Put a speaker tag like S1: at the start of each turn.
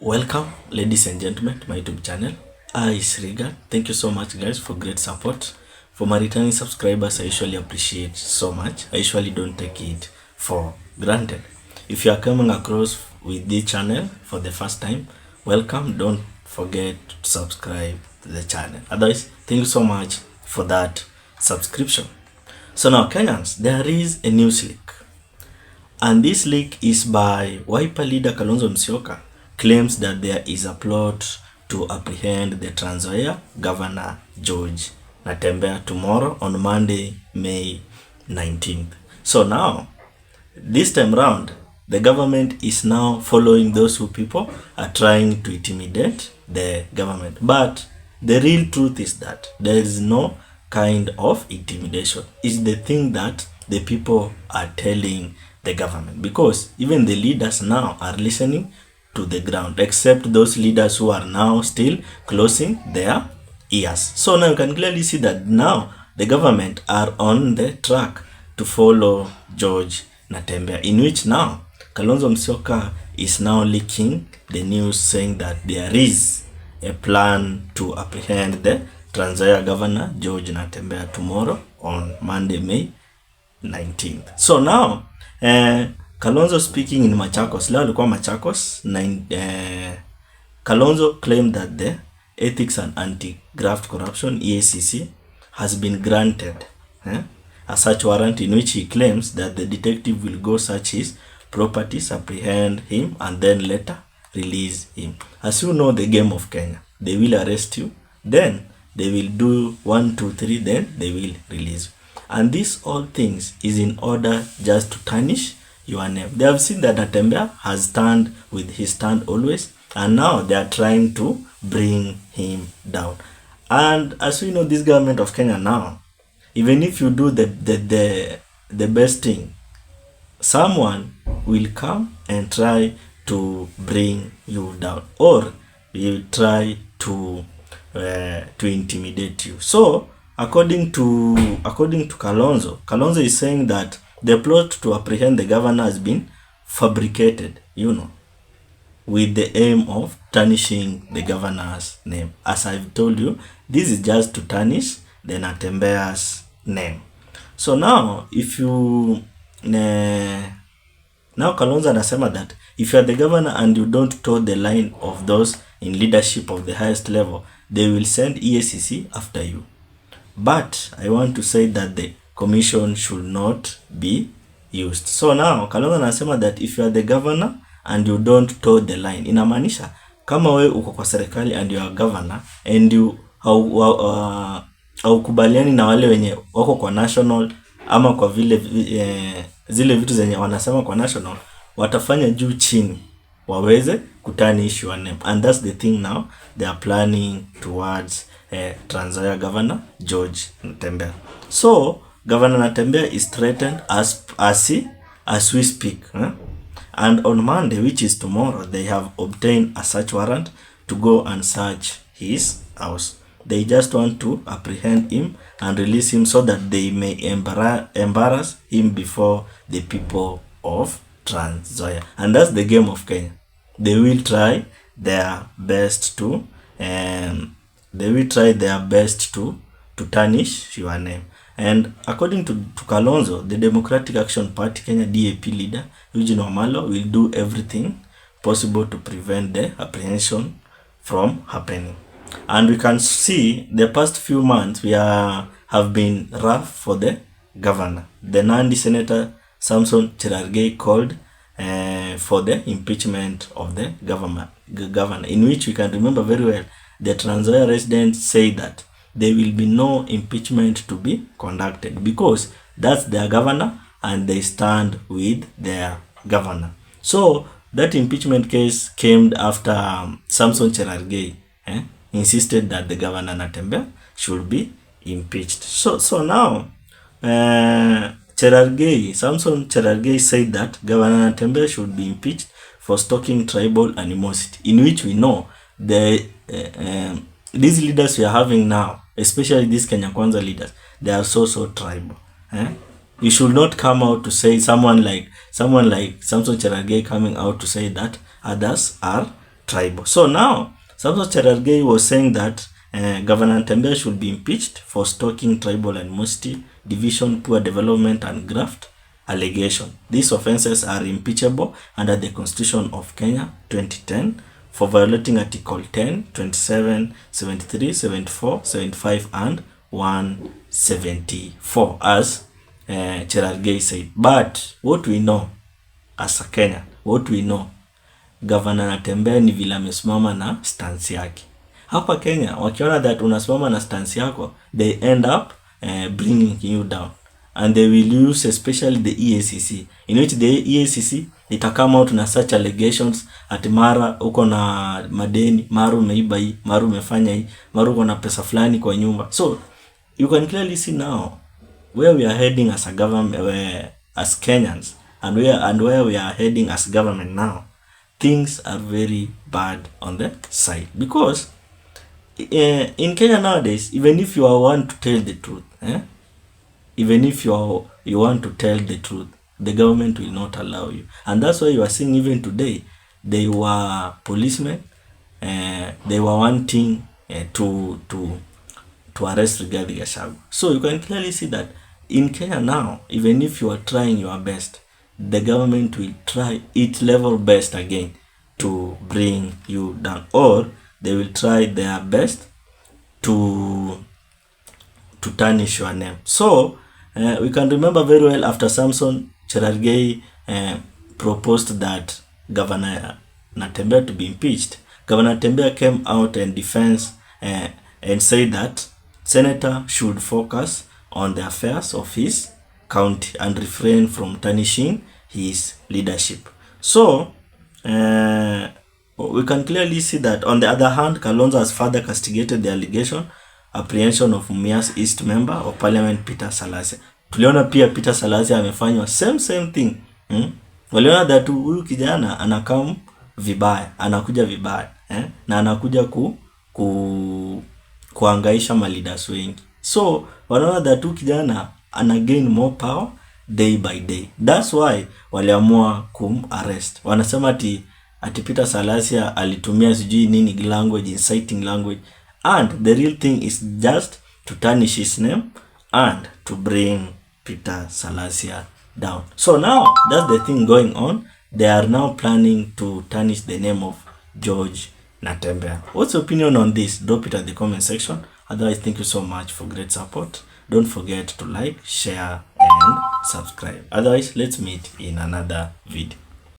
S1: Welcome, ladies and gentlemen, to my YouTube channel. I is Riga. Thank you so much, guys, for great support. For my returning subscribers, I usually appreciate so much. I usually don't take it for granted. If you are coming across with this channel for the first time, welcome. Don't forget to subscribe to the channel. Otherwise, thank you so much for that subscription. So now, Kenyans, there is a news leak. And this leak is by Wiper leader Kalonzo Musyoka, claims that there is a plot to apprehend the Nzoia Governor George Natembeya tomorrow on Monday, May 19th. So now, this time round, the government is now following those who people are trying to intimidate the government. But the real truth is that there is no kind of intimidation. It's the thing that the people are telling the government, because even the leaders now are listening to the ground, except those leaders who are now still closing their ears. So now you can clearly see that now the government are on the track to follow George Natembeya, in which now Kalonzo Musyoka is now leaking the news saying that there is a plan to apprehend the Nzoia Governor George Natembeya tomorrow on Monday, May 19th. So now Kalonzo speaking in Machakos, leo alikuwa Machakos, Kalonzo claimed that the Ethics and Anti-Graft Corruption EACC has been granted a search warrant, in which he claims that the detective will go search his properties, apprehend him, and then later release him. As you know, the game of Kenya, they will arrest you, then they will do 1, 2, 3, then they will release you. And this all things is in order just to tarnish your name. They have seen that Natembeya has stand with his stand always, and now they are trying to bring him down. And as we know, this government of Kenya now, even if you do the best thing, someone will come and try to bring you down, or will try to intimidate you. So according to Kalonzo is saying that the plot to apprehend the governor has been fabricated, with the aim of tarnishing the governor's name. As I've told you, this is just to tarnish the Natembeya's name. So now, if you now Kalonzo anasema that if you are the governor and you don't toe the line of those in leadership of the highest level, they will send EACC after you. But I want to say that the commission should not be used. So now Kalonzo anasema that if you are the governor and you don't toe the line, inamaanisha kama we uko kwa serikali and you are governor and you haukubaliani na wale wenye wako kwa national, ama kwa vile zile vitu zenye wanasema kwa national, watafanya juu chini waweze kutanish your name. And that's the thing now they are planning towards Nzoia Governor George Natembeya. So Governor Natembeya is threatened as we speak. And on Monday, which is tomorrow, they have obtained a search warrant to go and search his house. They just want to apprehend him and release him so that they may embarrass him before the people of Nzoia. And that's the game of Kenya. They will try their best to tarnish your name. And according to Kalonzo, the Democratic Action Party Kenya DAP leader Eugene Wamalwa will do everything possible to prevent the apprehension from happening. And we can see the past few months have been rough for the governor. The Nandi Senator Samson Cherargei called for the impeachment of the governor, in which we can remember very well the Nzoia residents say that there will be no impeachment to be conducted because that's their governor and they stand with their governor. So that impeachment case came after Samson Cherargei insisted that the governor Natembeya should be impeached. So now Samson Cherargei said that Governor Natembeya should be impeached for stoking tribal animosity, in which we know these leaders we are having now, especially these Kenya Kwanza leaders, they are so tribal. You should not come out to say someone like Samson Cherargei coming out to say that others are tribal. So now, Samson Cherargei was saying that Governor Natembeya should be impeached for stalking tribal and Musti, division, poor development, and graft allegation. These offenses are impeachable under the Constitution of Kenya 2010 for violating Article 10, 27, 73, 74, 75, and 174, as Cherargei said. But what we know as a Kenya, what we know, Governor Natembeya ni vile amesimama na stance yake. Hapa Kenya, wakiona that unasimama na stance yako, they end up bringing you down. And they will use especially the EACC, in which the EACC ita come out na such allegations at mara uko na madeni, mara umeiba hii, mara umefanya hii, mara uko na pesa fulani kwa nyumba. So you can clearly see now where we are heading as a government, as Kenyans, and where we are heading as government now. Things are very bad on the side, because in Kenya nowadays, even if you want to tell the truth, even if you want to tell the truth, the government will not allow you. And that's why you are seeing even today, they were policemen, they were wanting to arrest Rigathi Gachagua. So you can clearly see that in Kenya now, even if you are trying your best, the government will try its level best again to bring you down, or they will try their best to tarnish your name. So we can remember very well, after Samson Cherargei proposed that Governor Natembeya to be impeached, Governor Natembeya came out and defense and said that Senator should focus on the affairs of his county and refrain from tarnishing his leadership. So we can clearly see that, on the other hand, Kalonzo has further castigated the allegation apprehension of Mumias East member of Parliament Peter Salasya. Tuliona pia Peter Salasya amefanywa same thing. Waliona that huyu kijana anakam vibaya, anakuja vibaya, na anakuja kuangaisha maleaders wengi. So wanaona that huyu kijana ana gain more power day by day. That's why waliamua arrest. Wanasema ati Peter Salasya alitumia sijui nini language, inciting language, and the real thing is just to tarnish his name and to bring Peter Salasya down. So now that's the thing going on. They are now planning to tarnish the name of George Natembeya. What's your opinion on this? Drop it at the comment section. Otherwise, thank you so much for great support. Don't forget to like, share, and subscribe. Otherwise, let's meet in another video.